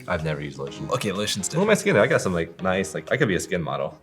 I've never used lotion. Okay, lotion's Look at different. my skin. I got some nice, I could be a skin model.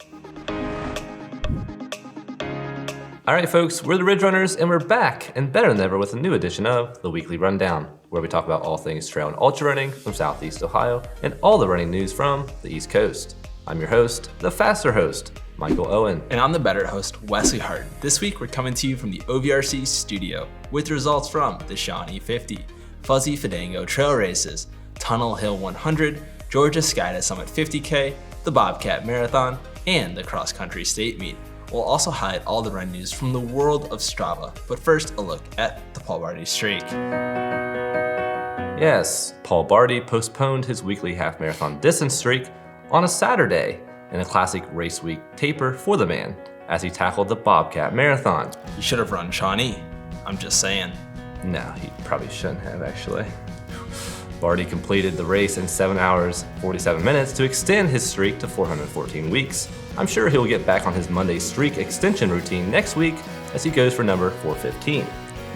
All right, folks, we're the Ridge Runners, and we're back and better than ever with a new edition of the Weekly Rundown, where we talk about all things trail and ultra running from Southeast Ohio and all the running news from the East Coast. I'm your host, the faster host, Michael Owen. And I'm the better host, Wesley Hart. This week, we're coming to you from the OVRC studio with results from the Shawnee 50, Fuzzy Fandango Trail Races, Tunnel Hill 100, Georgia Sky to Summit 50K, the Bobcat Marathon, and the Cross Country State Meet. We'll also highlight all the run news from the world of Strava, but first a look at the Barte Streak. Yes, Paul Barte postponed his weekly half marathon distance streak on a Saturday in a classic race week taper for the man as he tackled the Bobcat Marathon. You should have run Shawnee. I'm just saying. No, he probably shouldn't have actually. Barte completed the race in 7 hours, 47 minutes to extend his streak to 414 weeks. I'm sure he'll get back on his Monday streak extension routine next week as he goes for number 415.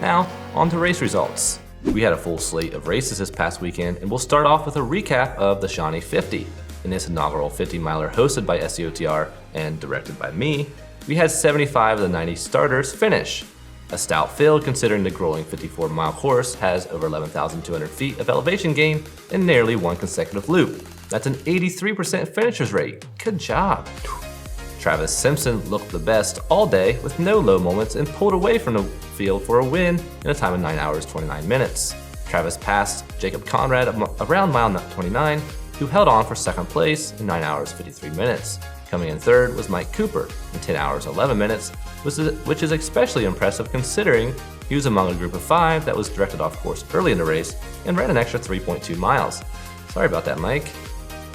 Now, on to race results. We had a full slate of races this past weekend, and we'll start off with a recap of the Shawnee 50. In this inaugural 50-miler hosted by SCOTR and directed by me, we had 75 of the 90 starters finish. A stout field considering the grueling 54-mile course has over 11,200 feet of elevation gain and nearly one consecutive loop. That's an 83% finishers rate. Good job. Travis Simpson looked the best all day with no low moments and pulled away from the field for a win in a time of 9 hours, 29 minutes. Travis passed Jacob Conrad around mile 29, who held on for second place in 9 hours, 53 minutes. Coming in third was Mike Cooper in 10 hours, 11 minutes, which is especially impressive considering he was among a group of 5 that was directed off course early in the race and ran an extra 3.2 miles. Sorry about that, Mike.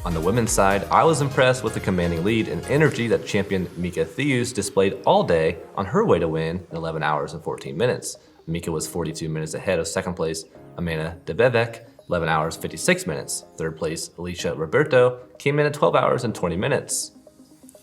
On the women's side, I was impressed with the commanding lead and energy that champion Mika Theus displayed all day on her way to win in 11 hours and 14 minutes. Mika was 42 minutes ahead of second place Amanda Debevec, 11 hours 56 minutes. Third place Alicia Roberto came in at 12 hours and 20 minutes.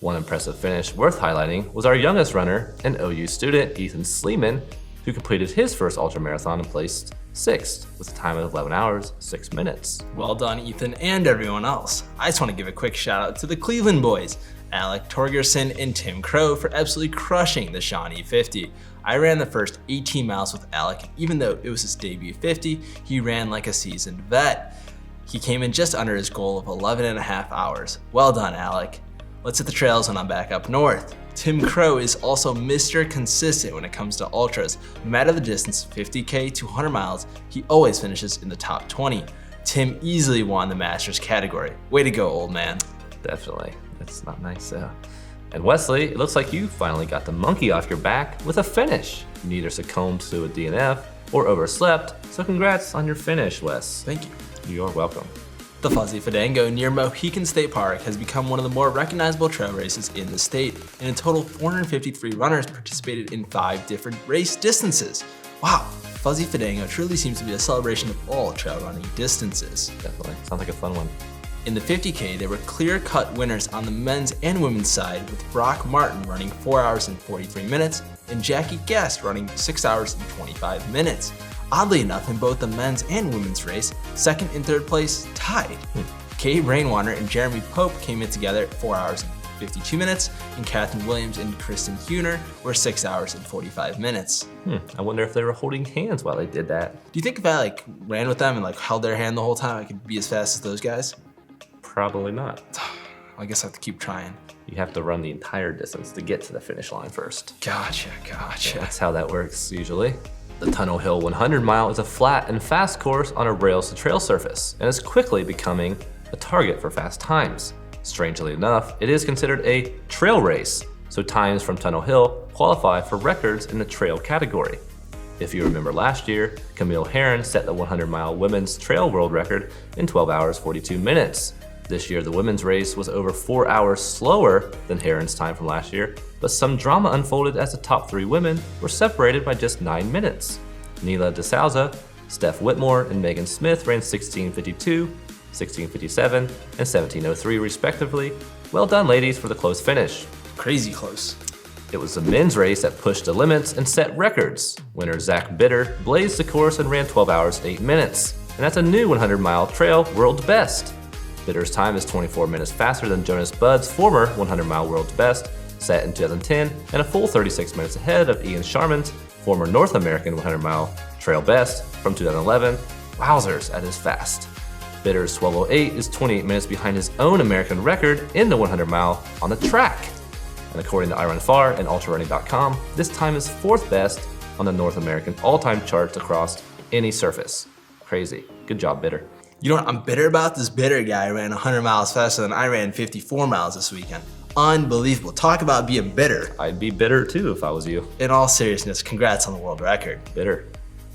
One impressive finish worth highlighting was our youngest runner, an OU student, Ethan Sleeman, who completed his first ultramarathon and placed 6th with a time of 11 hours, 6 minutes. Well done, Ethan, and everyone else. I just want to give a quick shout out to the Cleveland boys, Alec Torgerson and Tim Crow, for absolutely crushing the Shawnee 50. I ran the first 18 miles with Alec, and even though it was his debut 50, he ran like a seasoned vet. He came in just under his goal of 11 and a half hours. Well done, Alec. Let's hit the trails when I'm back up north. Tim Crow is also Mr. Consistent when it comes to ultras. No matter the distance, 50K to 100 miles, he always finishes in the top 20. Tim easily won the Masters category. Way to go, old man. Definitely. That's not nice, though. And Wesley, it looks like you finally got the monkey off your back with a finish. You neither succumbed to a DNF or overslept, so congrats on your finish, Wes. Thank you. You're welcome. The Fuzzy Fandango near Mohican State Park has become one of the more recognizable trail races in the state, and in total 453 runners participated in 5 different race distances. Wow, Fuzzy Fandango truly seems to be a celebration of all trail running distances. Definitely. Sounds like a fun one. In the 50K, there were clear-cut winners on the men's and women's side, with Brock Martin running 4 hours and 43 minutes and Jackie Guest running 6 hours and 25 minutes. Oddly enough, in both the men's and women's race, second and third place tied. Kay Rainwater and Jeremy Pope came in together at 4 hours and 52 minutes, and Catherine Williams and Kristen Huner were 6 hours and 45 minutes. I wonder if they were holding hands while they did that. Do you think if I ran with them and held their hand the whole time, I could be as fast as those guys? Probably not. I guess I have to keep trying. You have to run the entire distance to get to the finish line first. Gotcha. That's how that works usually. The Tunnel Hill 100 mile is a flat and fast course on a rails to trail surface and is quickly becoming a target for fast times. Strangely enough, it is considered a trail race, so times from Tunnel Hill qualify for records in the trail category. If you remember last year, Camille Herron set the 100-mile women's trail world record in 12 hours 42 minutes. This year, the women's race was over 4 hours slower than Herron's time from last year, but some drama unfolded as the top 3 women were separated by just 9 minutes. Neela DeSouza, Steph Whitmore, and Megan Smith ran 16:52, 16:57, and 17:03 respectively. Well done, ladies, for the close finish. Crazy close. It was the men's race that pushed the limits and set records. Winner Zach Bitter blazed the course and ran 12 hours 8 minutes, and that's a new 100-mile trail world best. Bitter's time is 24 minutes faster than Jonas Budd's former 100-mile world's best, set in 2010, and a full 36 minutes ahead of Ian Sharman's former North American 100-mile trail best from 2011. Wowzers, that is fast. Bitter's 12:08 is 28 minutes behind his own American record in the 100-mile on the track. And according to iRunFar and ultrarunning.com, this time is 4th best on the North American all-time charts across any surface. Crazy. Good job, Bitter. You know what I'm bitter about? This Bitter guy ran 100 miles faster than I ran 54 miles this weekend. Unbelievable. Talk about being bitter. I'd be bitter too if I was you. In all seriousness, congrats on the world record. Bitter.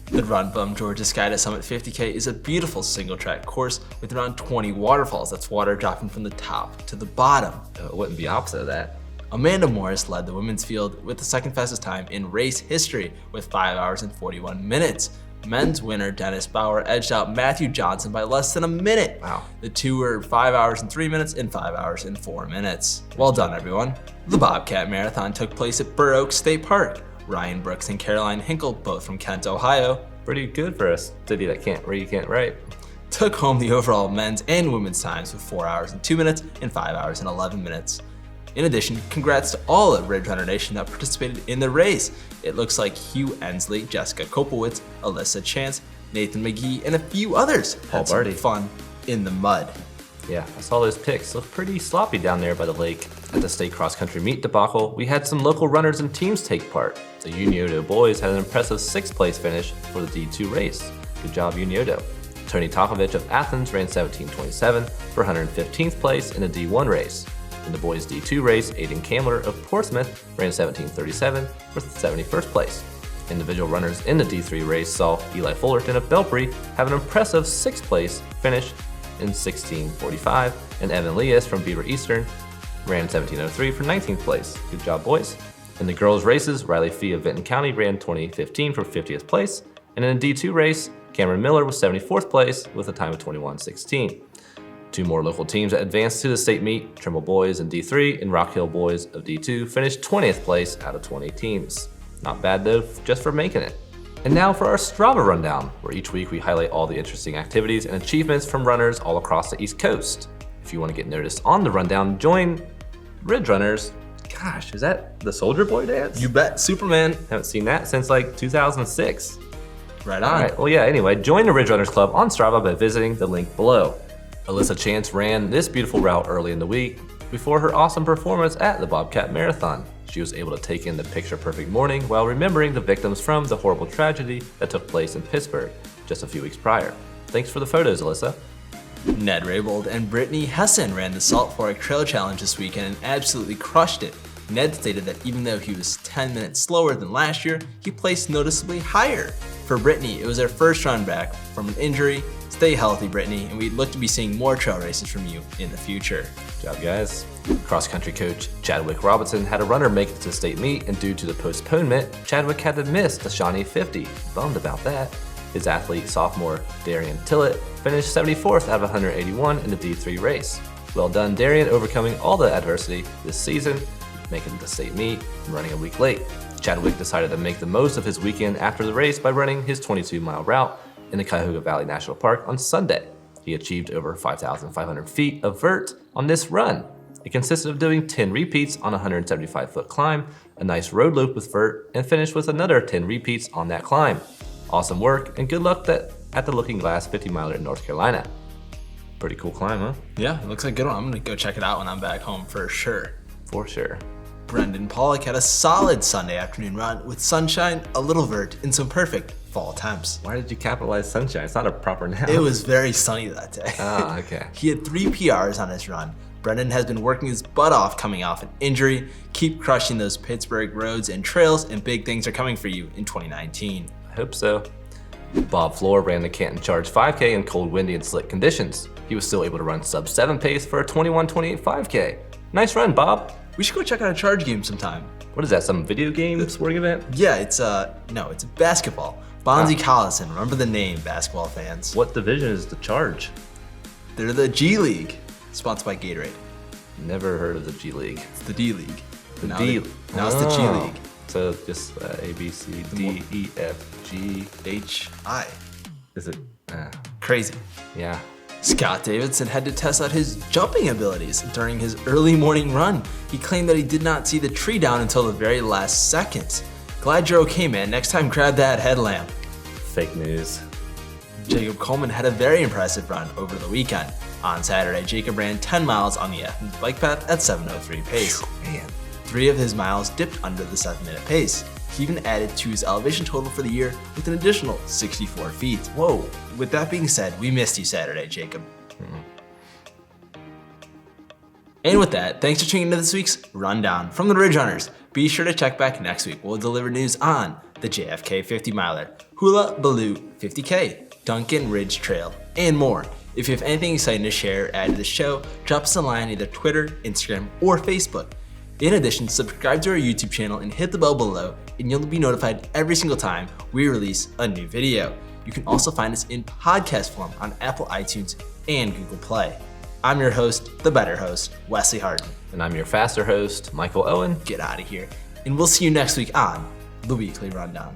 The Run Bum Georgia Sky to Summit 50K is a beautiful single track course with around 20 waterfalls. That's water dropping from the top to the bottom. It wouldn't be opposite of that. Amanda Morris led the women's field with the second fastest time in race history with 5 hours and 41 minutes. Men's winner Dennis Bauer edged out Matthew Johnson by less than a minute. Wow. The two were 5 hours and 3 minutes and 5 hours and 4 minutes. Well done, everyone. The Bobcat Marathon took place at Burr Oak State Park. Ryan Brooks and Caroline Hinkle, both from Kent, Ohio, Pretty good for a city that can't read, can't write. took home the overall men's and women's times with 4 hours and 2 minutes and 5 hours and 11 minutes. In addition, congrats to all of Ridge Runner Nation that participated in the race. It looks like Hugh Ensley, Jessica Kopowitz, Alyssa Chance, Nathan McGee, and a few others had some Barte. fun in the mud. Yeah, I saw those pics. Looked pretty sloppy down there by the lake. At the state cross-country meet debacle, we had some local runners and teams take part. The Unioto boys had an impressive 6th place finish for the D2 race. Good job, Unioto. Tony Tokovich of Athens ran 17:27 for 115th place in the D1 race. In the boys D2 race, Aiden Kamler of Portsmouth ran 17:37 for 71st place. Individual runners in the D3 race saw Eli Fullerton of Belpre have an impressive 6th place finish in 16:45, and Evan Leas from Beaver Eastern ran 17:03 for 19th place. Good job, boys. In the girls' races, Riley Fee of Vinton County ran 20:15 for 50th place, and in a D2 race, Cameron Miller was 74th place with a time of 21:16. Two more local teams that advanced to the state meet, Trimble boys in D3 and Rock Hill boys of D2, finished 20th place out of 20 teams. Not bad though, just for making it. And now for our Strava rundown, where each week we highlight all the interesting activities and achievements from runners all across the East Coast. If you want to get noticed on the rundown, join Ridge Runners. Gosh, is that the Soldier Boy dance? You bet, Superman. Haven't seen that since like 2006. Right All on. right, well yeah, anyway, join the Ridge Runners Club on Strava by visiting the link below. Alyssa Chance ran this beautiful route early in the week before her awesome performance at the Bobcat Marathon. She was able to take in the picture-perfect morning while remembering the victims from the horrible tragedy that took place in Pittsburgh just a few weeks prior. Thanks for the photos, Alyssa. Ned Raybould and Brittany Hessen ran the Salt Fork Trail Challenge this weekend and absolutely crushed it. Ned stated that even though he was 10 minutes slower than last year, he placed noticeably higher. For Brittany, it was her first run back from an injury. Stay healthy, Brittany, and we'd look to be seeing more trail races from you in the future. Good job, guys. Cross-country coach Chadwick Robinson had a runner make it to the state meet, and due to the postponement, Chadwick had to miss the Shawnee 50. Bummed about that. His athlete, sophomore Darian Tillett, finished 74th out of 181 in the D3 race. Well done, Darian, overcoming all the adversity this season, making the state meet and running a week late. Chadwick decided to make the most of his weekend after the race by running his 22-mile route in the Cuyahoga Valley National Park on Sunday. He achieved over 5,500 feet of vert on this run. It consisted of doing 10 repeats on a 175-foot climb, a nice road loop with vert, and finished with another 10 repeats on that climb. Awesome work, and good luck at the Looking Glass 50-miler in North Carolina. Pretty cool climb, huh? Yeah, it looks like a good one. I'm gonna go check it out when I'm back home for sure. For sure. Brendan Pollock had a solid Sunday afternoon run with sunshine, a little vert, and some perfect fall temps. Why did you capitalize sunshine? It's not a proper noun. It was very sunny that day. Ah, okay. He had 3 PRs on his run. Brendan has been working his butt off coming off an injury. Keep crushing those Pittsburgh roads and trails, and big things are coming for you in 2019. I hope so. Bob Floor ran the Canton Charge 5K in cold, windy, and slick conditions. He was still able to run sub-7 pace for a 21:28 5K. Nice run, Bob. We should go check out a charge game sometime. What is that, some video game sporting event? Yeah, it's it's basketball. Bonzi Collison, remember the name, basketball fans. What division is the Charge? They're the G League, sponsored by Gatorade. Never heard of the G League. It's the D League. The Now D. now it's the G League. So just A, B, C, D, E, F, G, H, I. Is it? Crazy. Yeah. Scott Davidson had to test out his jumping abilities during his early morning run. He claimed that he did not see the tree down until the very last seconds. Glad you're okay, man. Next time, grab that headlamp. Fake news. Jacob Coleman had a very impressive run over the weekend. On Saturday, Jacob ran 10 miles on the Athens bike path at 7:03 pace. Man. 3 of his miles dipped under the 7-minute pace. He even added to his elevation total for the year with an additional 64 feet. Whoa, with that being said, we missed you Saturday, Jacob. And with that, thanks for tuning into this week's Rundown from the Ridge Runners. Be sure to check back next week. We'll deliver news on the JFK 50 miler, Hula Baloo 50K, Duncan Ridge Trail, and more. If you have anything exciting to share or add to the show, drop us a line on either Twitter, Instagram, or Facebook. In addition, subscribe to our YouTube channel and hit the bell below, and you'll be notified every single time we release a new video. You can also find us in podcast form on Apple iTunes and Google Play. I'm your host, the better host, Wesley Harden. And I'm your faster host, Michael Owen. Get out of here, and we'll see you next week on the Weekly Rundown.